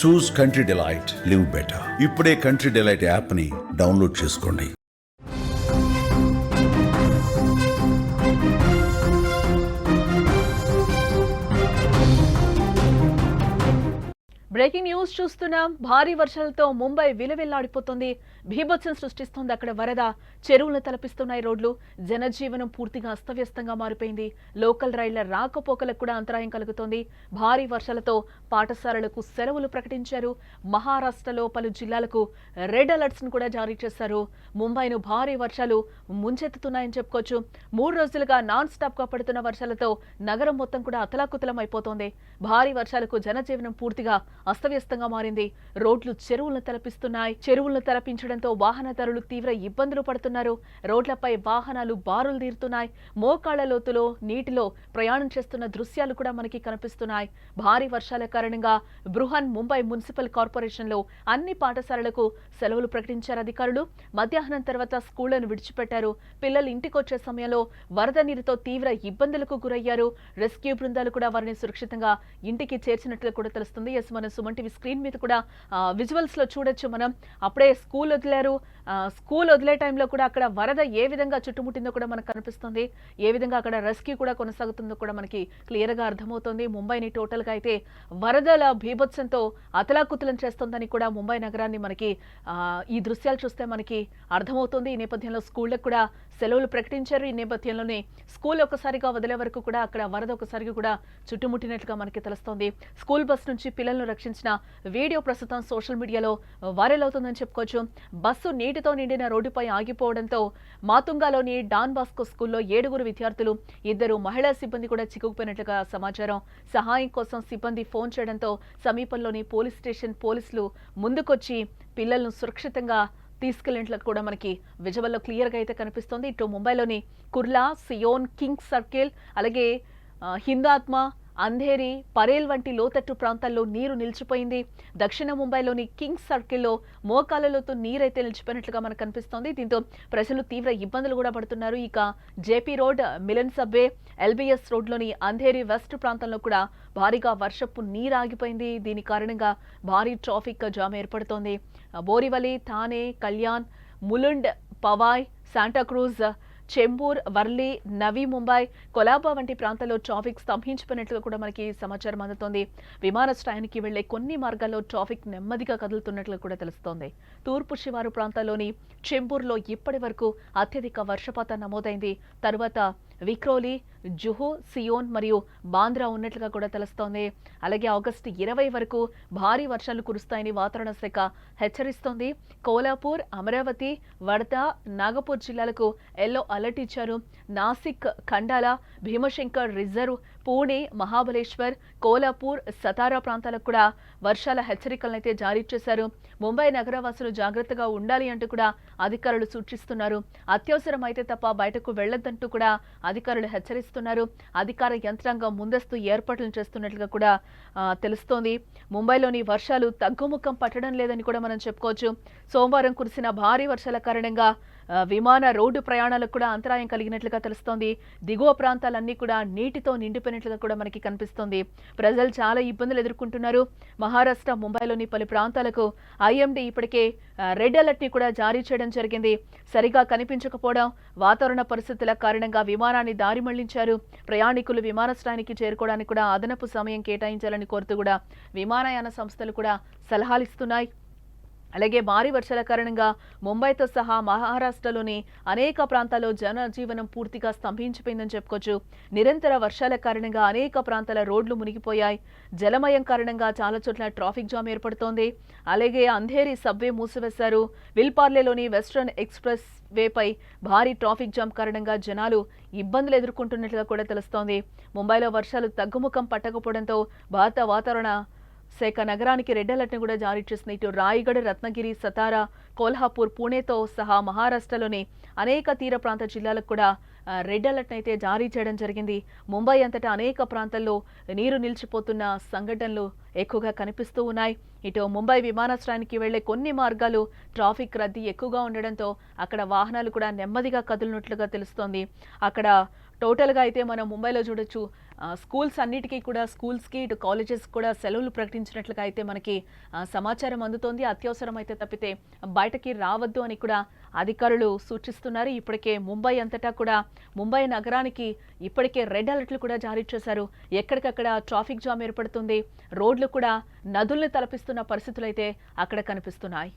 చూస్ country delight, live better. ఇప్పుడే country delight app ని download చేసుకోండి. బ్రేకింగ్ న్యూస్ చూస్తున్నాం. భారీ వర్షాలతో ముంబై విలవిల్లాడిపోతుంది. భీభత్సం సృష్టిస్తోంది అక్కడ వరద. చెరువులను తలపిస్తున్నాయి రోడ్లు. జనజీవనం పూర్తిగా అస్తవ్యస్తంగా మారిపోయింది. లోకల్ రైళ్ల రాకపోకలకు కూడా అంతరాయం కలుగుతోంది. భారీ వర్షాలతో పాఠశాలలకు సెలవులు ప్రకటించారు. మహారాష్ట్రలో పలు జిల్లాలకు రెడ్ అలర్ట్స్ ను కూడా జారీ చేశారు. ముంబైను భారీ వర్షాలు ముంచెత్తుతున్నాయని చెప్పుకోవచ్చు. 3 రోజులుగా నాన్ స్టాప్ గా పడుతున్న వర్షాలతో నగరం మొత్తం కూడా అతలాకుతలం అయిపోతోంది. భారీ వర్షాలకు జనజీవనం పూర్తిగా అస్తవ్యస్తంగా మారింది. రోడ్లు చెరువులను తలపిస్తున్నాయి. చెరువులను తలపించడంతో వాహనదారులు తీవ్ర ఇబ్బందులు పడుతున్నారు. రోడ్లపై వాహనాలు బారులు తీరుతున్నాయి. మోకాళ్ల లోతులో నీటిలో ప్రయాణం చేస్తున్న దృశ్యాలు కూడా మనకి కనిపిస్తున్నాయి. భారీ వర్షాల కారణంగా బృహన్ ముంబై మున్సిపల్ కార్పొరేషన్ లో అన్ని పాఠశాలలకు సెలవులు ప్రకటించారు అధికారులు. మధ్యాహ్నం తర్వాత స్కూళ్లను విడిచిపెట్టారు. పిల్లలు ఇంటికొచ్చే సమయంలో వరద నీరుతో తీవ్ర ఇబ్బందులకు గురయ్యారు. రెస్క్యూ బృందాలు కూడా వారిని సురక్షితంగా ఇంటికి చేర్చినట్లు కూడా తెలుస్తుంది. మన సుమన్ టీవీ స్క్రీన్ మీద కూడా విజువల్స్ లో చూడొచ్చు మనం. అప్పుడే స్కూల్ వదిలారు. స్కూల్ వదిలే టైంలో కూడా అక్కడ వరద ఏ విధంగా చుట్టుముట్టిందో కూడా మనకు కనిపిస్తుంది. ఏ విధంగా అక్కడ రెస్క్యూ కూడా కొనసాగుతుందో కూడా మనకి క్లియర్ గా అర్థమవుతోంది. ముంబైని టోటల్ గా అయితే వరదల భీభత్సంతో అతలాకుతలం చేస్తోందని కూడా ముంబై నగరాన్ని మనకి ఈ దృశ్యాలు చూస్తే మనకి అర్థమవుతుంది. ఈ నేపథ్యంలో స్కూళ్లకు కూడా సెలవులు ప్రకటించారు. ఈ నేపథ్యంలోనే స్కూల్ ఒకసారిగా వదిలే వరకు కూడా అక్కడ వరద ఒకసారిగా కూడా చుట్టుముట్టినట్లుగా మనకి తెలుస్తోంది. స్కూల్ బస్ నుంచి పిల్లలను రక్షించిన వీడియో ప్రస్తుతం సోషల్ మీడియాలో వైరల్ అవుతుందని చెప్పుకోవచ్చు. బస్సు నీటితో నిండిన రోడ్డుపై ఆగిపోవడంతో మాతుంగాలోని డాన్ బాస్కో స్కూల్లో 7 విద్యార్థులు, 2 మహిళా సిబ్బంది కూడా చిక్కుకుపోయినట్లుగా సమాచారం. సహాయం కోసం సిబ్బంది ఫోన్ చేయడంతో సమీపంలోని పోలీస్ స్టేషన్ పోలీసులు ముందుకొచ్చి పిల్లలను సురక్షితంగా తీసుకెళ్లినట్లు కూడా మనకి విజువల్లో క్లియర్ గా అయితే కనిపిస్తోంది. ఇటు ముంబైలోని కుర్లా, సియోన్, కింగ్స్ సర్కిల్, అలాగే హిందాత్మ, అంధేరి, పరేల్ వంటి లోతట్టు ప్రాంతాల్లో నీరు నిలిచిపోయింది. దక్షిణ ముంబైలోని కింగ్స్ సర్కిల్లో మోకాళ్లలోతో నీరైతే నిలిచిపోయినట్లుగా మనకు కనిపిస్తోంది. దీంతో ప్రజలు తీవ్ర ఇబ్బందులు కూడా పడుతున్నారు. ఇక JP road, Milan subway, LBS రోడ్లోని అంధేరి వెస్ట్ ప్రాంతంలో కూడా భారీగా వర్షపు నీరు ఆగిపోయింది. దీని కారణంగా భారీ ట్రాఫిక్ జామ్ ఏర్పడుతోంది. బోరివలి, థానే, కళ్యాణ్, ములుండ్, పవాయ్, శాంటాక్రూజ్, చెంబూర్, వర్లీ, నవీ ముంబై, కొలాబా వంటి ప్రాంతాల్లో ట్రాఫిక్ స్తంభించిపోయినట్లుగా కూడా మనకి సమాచారం అందుతోంది. విమానాశ్రయానికి వెళ్లే కొన్ని మార్గాల్లో ట్రాఫిక్ నెమ్మదిగా కదులుతున్నట్లు కూడా తెలుస్తోంది. తూర్పు శివారు ప్రాంతాల్లోని చెంబూర్లో ఇప్పటి వరకు అత్యధిక వర్షపాతం నమోదైంది. తరువాత విక్రోలి, జుహు, సియోన్ మరియు బాంద్రా ఉన్నట్లుగా కూడా తెలుస్తోంది. అలాగే ఆగస్టు 20 వరకు భారీ వర్షాలు కురుస్తాయని వాతావరణ శాఖ హెచ్చరిస్తోంది. కోల్హాపూర్, అమరావతి, వర్ధా, నాగపూర్ జిల్లాలకు ఎల్లో అలర్ట్ ఇచ్చారు. నాసిక్, ఖండాల, భీమశంకర్ రిజర్వ్, పూణే, మహాబలేశ్వర్, కోల్హాపూర్, సతారా ప్రాంతాలకు కూడా వర్షాల హెచ్చరికలను అయితే జారీ చేశారు. ముంబై నగరవాసులు జాగ్రత్తగా ఉండాలి అంటూ కూడా అధికారులు సూచిస్తున్నారు. అత్యవసరం అయితే తప్ప బయటకు వెళ్లొద్దంటూ కూడా అధికారులు హెచ్చరిస్తున్నారు. అధికార యంత్రాంగం ముందస్తు ఏర్పాట్లు చేస్తున్నట్లుగా కూడా తెలుస్తోంది. ముంబైలోని వర్షాలు తగ్గుముఖం పట్టడం లేదని కూడా మనం చెప్పుకోవచ్చు. సోమవారం కురిసిన భారీ వర్షాల కారణంగా విమాన రోడ్డు ప్రయాణాలకు కూడా అంతరాయం కలిగినట్లుగా తెలుస్తోంది. దిగువ ప్రాంతాలన్నీ కూడా నీటితో నిండిపోయినట్లుగా కూడా మనకి కనిపిస్తోంది. ప్రజలు చాలా ఇబ్బందులు ఎదుర్కొంటున్నారు. మహారాష్ట్ర, ముంబైలోని పలు ప్రాంతాలకు ఐఎండీ ఇప్పటికే రెడ్ అలర్ట్ ని కూడా జారీ చేయడం జరిగింది. సరిగా కనిపించకపోవడం, వాతావరణ పరిస్థితుల కారణంగా విమానాన్ని దారి మళ్లించారు. ప్రయాణికులు విమానాశ్రయానికి చేరుకోవడానికి కూడా అదనపు సమయం కేటాయించాలని కోరుతూ కూడా విమానయాన సంస్థలు కూడా సలహాలు ఇస్తున్నాయి. అలాగే భారీ వర్షాల కారణంగా ముంబైతో సహా మహారాష్ట్రలోని అనేక ప్రాంతాల్లో జనజీవనం పూర్తిగా స్తంభించిపోయిందని చెప్పుకోవచ్చు. నిరంతర వర్షాల కారణంగా అనేక ప్రాంతాల రోడ్లు మునిగిపోయాయి. జలమయం కారణంగా చాలా చోట్ల ట్రాఫిక్ జామ్ ఏర్పడుతోంది. అలాగే అంధేరి సబ్వే మూసివేశారు. విల్పార్లేలోని వెస్ట్రన్ ఎక్స్ప్రెస్ వేపై భారీ ట్రాఫిక్ జామ్ కారణంగా జనాలు ఇబ్బందులు ఎదుర్కొంటున్నట్లుగా కూడా తెలుస్తోంది. ముంబైలో వర్షాలు తగ్గుముఖం పట్టకపోవడంతో భారత వాతావరణ శాఖ నగరానికి రెడ్ అలర్ట్ ని కూడా జారీ చేసింది. ఇటు రాయగఢ్, రత్నగిరి, సతారా, కోల్హాపూర్, పూణేతో సహా మహారాష్ట్రలోని అనేక తీర ప్రాంత జిల్లాలకు కూడా రెడ్ అలర్ట్ అయితే జారీ చేయడం జరిగింది. ముంబై అంతటా అనేక ప్రాంతాల్లో నీరు నిలిచిపోతున్న సంఘటనలు ఎక్కువగా కనిపిస్తూ ఉన్నాయి. ఇటు ముంబై విమానాశ్రయానికి వెళ్లే కొన్ని మార్గాలు ట్రాఫిక్ రద్దీ ఎక్కువగా ఉండడంతో అక్కడ వాహనాలు కూడా నెమ్మదిగా కదులున్నట్లుగా తెలుస్తోంది. అక్కడ టోటల్గా అయితే మనం ముంబైలో చూడొచ్చు స్కూల్స్ అన్నిటికీ కూడా స్కూల్స్కి ఇటు కాలేజెస్ కూడా సెలవులు ప్రకటించినట్లుగా అయితే మనకి సమాచారం అందుతోంది. అత్యవసరం అయితే తప్పితే బయటకి రావద్దు అని కూడా అధికారులు సూచిస్తున్నారు. ఇప్పటికే ముంబై అంతటా కూడా ముంబై నగరానికి ఇప్పటికే రెడ్ అలర్ట్లు కూడా జారీ చేశారు. ఎక్కడికక్కడ ట్రాఫిక్ జామ్ ఏర్పడుతుంది. రోడ్లు కూడా నదుల్ని తలపిస్తున్న పరిస్థితులు అయితే అక్కడ కనిపిస్తున్నాయి.